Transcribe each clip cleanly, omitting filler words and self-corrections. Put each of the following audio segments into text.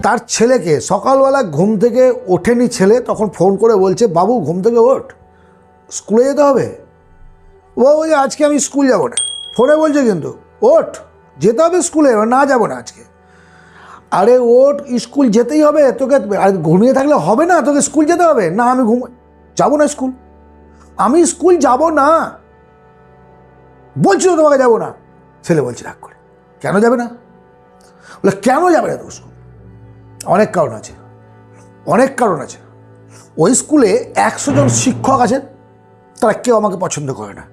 তার ছেলেকে সকালবেলা ঘুম থেকে ওঠেনি ছেলে, তখন ফোন করে বলছে, বাবু ঘুম থেকে ওঠ, স্কুলে যেতে হবে। ও বলছে আজকে আমি স্কুল যাব না। ফোনে বলছে কিন্তু, ওঠ, যেতে হবে স্কুলে, না যাব না আজকে। আরে ওঠ, স্কুল যেতেই হবে তোকে, আর ঘুমিয়ে থাকলে হবে না, তোকে স্কুল যেতে হবে। না আমি যাবো না স্কুল, আমি স্কুল যাব না, বলছি তো তোমাকে যাবো না। ছেলে বলছে রাগ করে, কেন যাবে না? বলে কেন যাবে না তো স্কুল? অনেক কারণ আছে, অনেক কারণ আছে। ওই স্কুলে 100 জন শিক্ষক আছেন, তারা কেউ আমাকে পছন্দ করে না।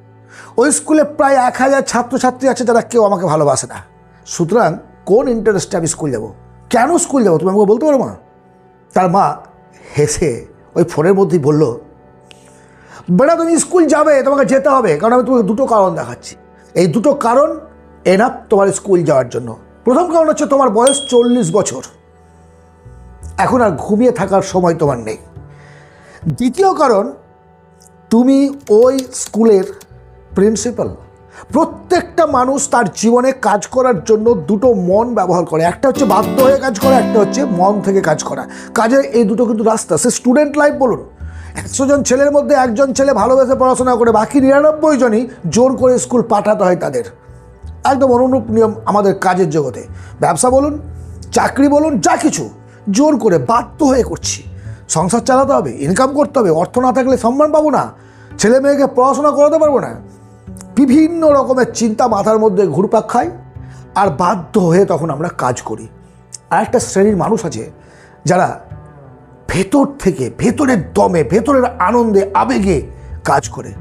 ওই স্কুলে প্রায় 1000 ছাত্রছাত্রী আছে, যারা কেউ আমাকে ভালোবাসে না। সুতরাং কোন ইন্টারেস্টে আমি স্কুল যাব? কেন স্কুল যাব তুমি আমাকে বলতে পারো মা? তার মা হেসে ওই ফোনের মধ্যেই বলল, বেটা তুমি স্কুল যাবে, তোমাকে যেতে হবে, কারণ আমি তোমাকে দুটো কারণ দেখাচ্ছি। এই দুটো কারণ এনাফ তোমার স্কুল যাওয়ার জন্য। প্রথম কারণ হচ্ছে তোমার বয়স 40 বছর, এখন আর ঘুমিয়ে থাকার সময় তোমার নেই। দ্বিতীয় কারণ, তুমি ওই স্কুলের প্রিন্সিপাল। প্রত্যেকটা মানুষ তার জীবনে কাজ করার জন্য দুটো মন ব্যবহার করে, একটা হচ্ছে বাধ্য হয়ে কাজ করা, একটা হচ্ছে মন থেকে কাজ করা। কাজের এই দুটো কিন্তু রাস্তা। সে স্টুডেন্ট লাইফ বলুন, 100 জন ছেলের মধ্যে একজন ছেলে ভালোবেসে পড়াশোনা করে, বাকি 99 জনই জোর করে স্কুল পাঠাতে হয় তাদের। একদম অনুরূপ নিয়ম আমাদের কাজের জগতে। ব্যবসা বলুন, চাকরি বলুন, যা কিছু জোর করে বাধ্য হয়ে করছি। সংসার চালাতে হবে, ইনকাম করতে হবে, অর্থ না থাকলে সম্মান পাবো না, ছেলে মেয়েকে পড়াশোনা করাতে পারবো না। বিভিন্ন রকমের চিন্তা মাথার মধ্যে ঘুরপাক খায়, আর বাধ্য হয়ে তখন আমরা কাজ করি। আর একটা শ্রেণীর মানুষ আছে যারা ভেতর থেকে, ভেতরের দমে, ভেতরের আনন্দে, আবেগে কাজ করে।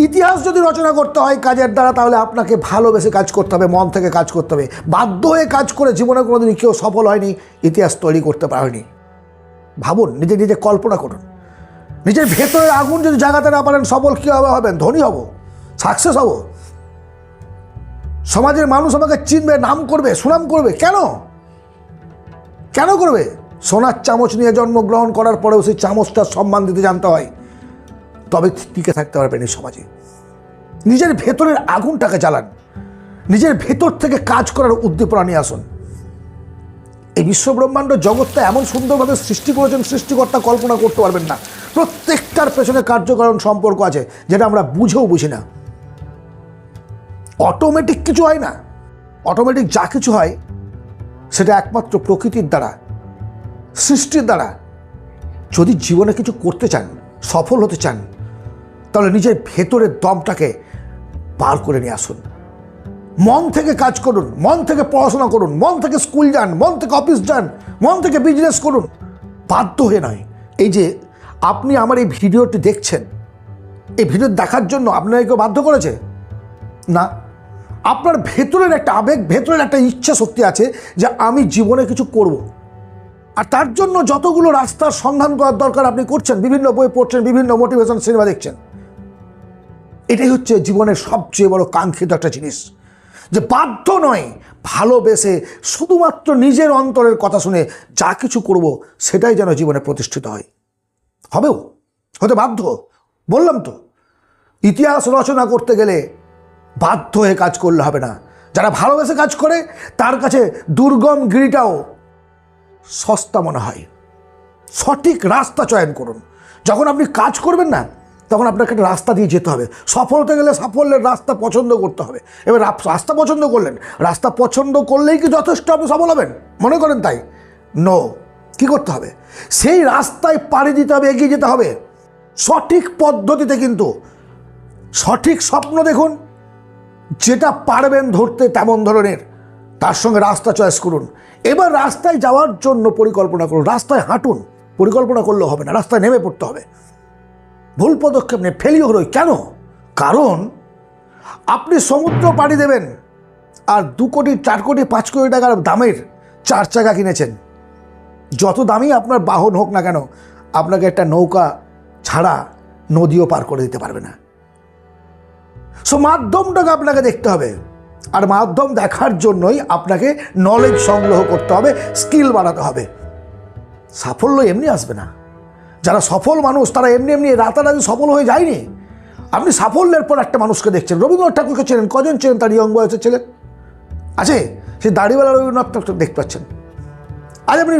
ইতিহাস যদি রচনা করতে হয় কাজের দ্বারা, তাহলে আপনাকে ভালোবেসে কাজ করতে হবে, মন থেকে কাজ করতে হবে। বাধ্য হয়ে কাজ করে জীবনে কোনোদিন কেউ সফল হয়নি, ইতিহাস তৈরি করতে পারেনি। ভাবুন, নিজে নিজে কল্পনা করুন, নিজের ভেতরের আগুন যদি জাগাতে না পারেন, সফল কীভাবে হবেন? ধনী হব, সাকসেস হব, সমাজের মানুষ আমাকে চিনবে, নাম করবে, সুনাম করবে। কেন কেন করবে? সোনার চামচ নিয়ে জন্মগ্রহণ করার পরেও সেই চামচটার সম্মান দিতে জানতে হয়, তবে টিকে থাকতে পারবেন এই সমাজে। নিজের ভেতরের আগুনটাকে জ্বালান, নিজের ভেতর থেকে কাজ করার উদ্দীপনা নিয়ে আসুন। এই বিশ্বব্রহ্মাণ্ড জগৎটা এমন সুন্দরভাবে সৃষ্টি করেছেন সৃষ্টিকর্তা, কল্পনা করতে পারবেন না। প্রত্যেকটার পেছনে কার্যকারণ সম্পর্ক আছে, যেটা আমরা বুঝেও বুঝি না। অটোমেটিক কিছু হয় না। অটোমেটিক যা কিছু হয় সেটা একমাত্র প্রকৃতির দ্বারা, সৃষ্টির দ্বারা। যদি জীবনে কিছু করতে চান, সফল হতে চান, তাহলে নিজের ভেতরের দমটাকে বার করে নিয়ে আসুন। মন থেকে কাজ করুন, মন থেকে পড়াশোনা করুন, মন থেকে স্কুল যান, মন থেকে অফিস যান, মন থেকে বিজনেস করুন, বাধ্য হয়ে নয়। এই যে আপনি আমার এই ভিডিওটি দেখছেন, এই ভিডিও দেখার জন্য আপনাকে কেউ বাধ্য করেছে? না। আপনার ভেতরের একটা আবেগ, ভেতরের একটা ইচ্ছা শক্তি আছে যে আমি জীবনে কিছু করব। আর তার জন্য যতগুলো রাস্তার সন্ধান করার দরকার আপনি করছেন, বিভিন্ন বই পড়ছেন, বিভিন্ন মোটিভেশন সিনেমা দেখছেন। এটাই হচ্ছে জীবনের সবচেয়ে বড় কাঙ্ক্ষিত একটা জিনিস, যে বাধ্য নয়, ভালোবেসে শুধুমাত্র নিজের অন্তরের কথা শুনে যা কিছু করব সেটাই যেন জীবনে প্রতিষ্ঠিত হয়। হবেও, হতে বাধ্য। বললাম তো, ইতিহাস রচনা করতে গেলে বাধ্য হয়ে কাজ করলে হবে না। যারা ভালোবেসে কাজ করে তার কাছে দুর্গম গিরিটাও সস্তা মনে হয়। সঠিক রাস্তা চয়ন করুন। যখন আপনি কাজ করবেন না, তখন আপনাকে একটা রাস্তা দিয়ে যেতে হবে। সফল হতে গেলে সাফল্যের রাস্তা পছন্দ করতে হবে। এবার রাস্তা পছন্দ করলেন, রাস্তা পছন্দ করলেই কি যথেষ্ট আপনি সফল হবেন মনে করেন? তাই নো। কি করতে হবে? সেই রাস্তায় পাড়ি দিতে হবে, এগিয়ে যেতে হবে সঠিক পদ্ধতিতে। কিন্তু সঠিক স্বপ্ন দেখুন, যেটা পারবেন ধরতে তেমন ধরনের, তার সঙ্গে রাস্তা চয়েস করুন। এবার রাস্তায় যাওয়ার জন্য পরিকল্পনা করুন, রাস্তায় হাঁটুন। পরিকল্পনা করলে হবে না, রাস্তায় নেমে পড়তে হবে। ভুল পদক্ষেপ নিয়ে ফেলিওর হই কেন? কারণ আপনি সমুদ্র পাড়ি দেবেন আর 2 কোটি, 4 কোটি, 5 কোটি টাকার দামের 4 চাকা কিনেছেন। যত দামি আপনার বাহন হোক না কেন, আপনাকে একটা নৌকা ছাড়া নদীও পার করে দিতে পারবে না। সো মাধ্যমটাকে আপনাকে দেখতে হবে, আর মাধ্যম দেখার জন্যই আপনাকে নলেজ সংগ্রহ করতে হবে, স্কিল বাড়াতে হবে। সাফল্য এমনি আসবে না। যারা সফল মানুষ তারা এমনি এমনি রাতারাতি সফল হয়ে যায়নি। আপনি সাফল্যের পর একটা মানুষকে দেখছেন। রবীন্দ্রনাথ ঠাকুরকে চেনেন? কজন চেনেন তার ইয়ং বয়সের ছেলে? আছে, সে দাড়িওয়ালা রবীন্দ্রনাথ ঠাকুর দেখতে পাচ্ছেন। আজ আপনি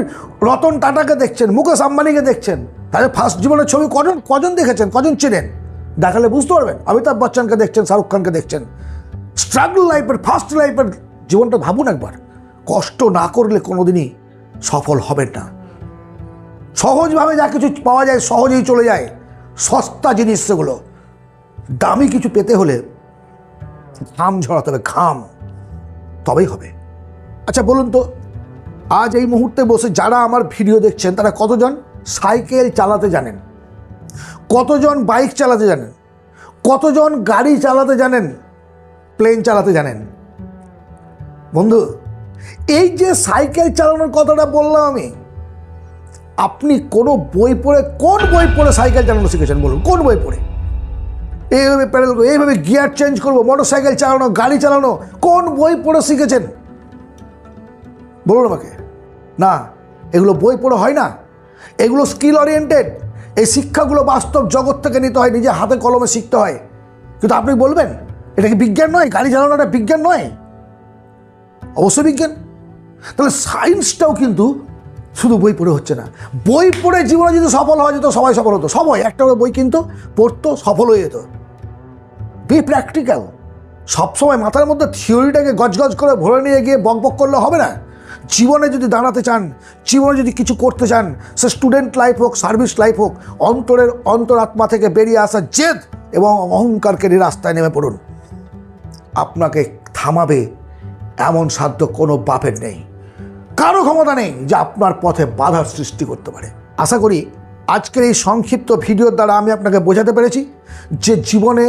রতন টাটাকে দেখছেন, মুকেশ আম্বানিকে দেখছেন, তাদের ফার্স্ট জীবনের ছবি কজন দেখেছেন, কজন চেনেন? দেখালে বুঝতে পারবেন। অমিতাভ বচ্চনকে দেখছেন, শাহরুখ খানকে দেখছেন। স্ট্রাগল লাইফের, ফার্স্ট লাইফের জীবনটা ভাবুন একবার। কষ্ট না করলে কোনোদিনই সফল হবেন না। সহজভাবে যা কিছু পাওয়া যায় সহজেই চলে যায়, সস্তা জিনিস সেগুলো। দামি কিছু পেতে হলে ঘাম ঝরাতে হবে, ঘাম, তবেই হবে। আচ্ছা বলুন তো, আজ এই মুহূর্তে বসে যারা আমার ভিডিও দেখছেন তারা কতজন সাইকেল চালাতে জানেন? কতজন বাইক চালাতে জানেন? কতজন গাড়ি চালাতে জানেন? প্লেন চালাতে জানেন? বন্ধু, এই যে সাইকেল চালানোর কথাটা বললাম আমি, আপনি কোনো বই পড়ে, কোন বই পড়ে সাইকেল চালানো শিখেছেন বলুন? কোন বই পড়ে? এইভাবে প্যাডেল করবো, এইভাবে গিয়ার চেঞ্জ করবো, মোটর সাইকেল চালানো, গাড়ি চালানো, কোন বই পড়ে শিখেছেন বলুন আমাকে? না, এগুলো বই পড়ে হয় না, এগুলো স্কিল ওরিয়েন্টেড। এই শিক্ষাগুলো বাস্তব জগৎ থেকে নিতে হয়, নিজে হাতে কলমে শিখতে হয়। কিন্তু আপনি বলবেন এটা কি বিজ্ঞান নয়? গাড়ি চালানোটা বিজ্ঞান নয়? অবশ্যই বিজ্ঞান। তাহলে সায়েন্সটাও কিন্তু শুধু বই পড়ে হচ্ছে না। বই পড়ে জীবনে যদি সফল হওয়া যেত, সবাই সফল হতো। সবাই একটা করে বই কিন্তু পড়তো, সফল হয়ে যেত। B practical. সবসময় মাথার মধ্যে থিওরিটাকে গজগজ করে ভরে নিয়ে গিয়ে বকবক করলে হবে না। জীবনে যদি দাঁড়াতে চান, জীবনে যদি কিছু করতে চান, সে স্টুডেন্ট লাইফ হোক, সার্ভিস লাইফ হোক, অন্তরাত্মা থেকে বেরিয়ে আসা জেদ এবং অহংকারকে নিয়ে রাস্তায় নেমে পড়ুন। আপনাকে থামাবে এমন সাধ্য কোনো বাপের নেই, কারো ক্ষমতা নেই যে আপনার পথে বাধার সৃষ্টি করতে পারে। আশা করি আজকের এই সংক্ষিপ্ত ভিডিওর দ্বারা আমি আপনাকে বোঝাতে পেরেছি যে জীবনে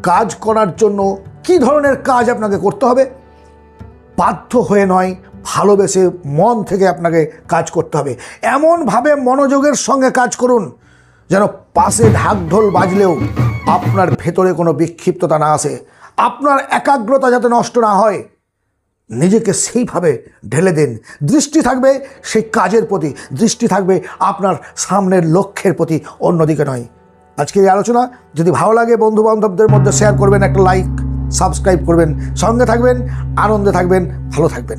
কাজ করার জন্য কী ধরনের কাজ আপনাকে করতে হবে। বাধ্য হয়ে নয়, ভালোবেসে মন থেকে আপনাকে কাজ করতে হবে। এমনভাবে মনোযোগের সঙ্গে কাজ করুন যেন পাশে ঢাকঢোল বাজলেও আপনার ভেতরে কোনো বিক্ষিপ্ততা না আসে, আপনার একাগ্রতা যাতে নষ্ট না হয়। নিজেকে সেইভাবে ঢেলে দিন। দৃষ্টি থাকবে সেই কাজের প্রতি, দৃষ্টি থাকবে আপনার সামনের লক্ষ্যের প্রতি, অন্যদিকে নয়। আজকের এই আলোচনা যদি ভালো লাগে বন্ধুবান্ধবদের মধ্যে শেয়ার করবেন, একটা লাইক, সাবস্ক্রাইব করবেন, সঙ্গে থাকবেন, আনন্দে থাকবেন, ভালো থাকবেন।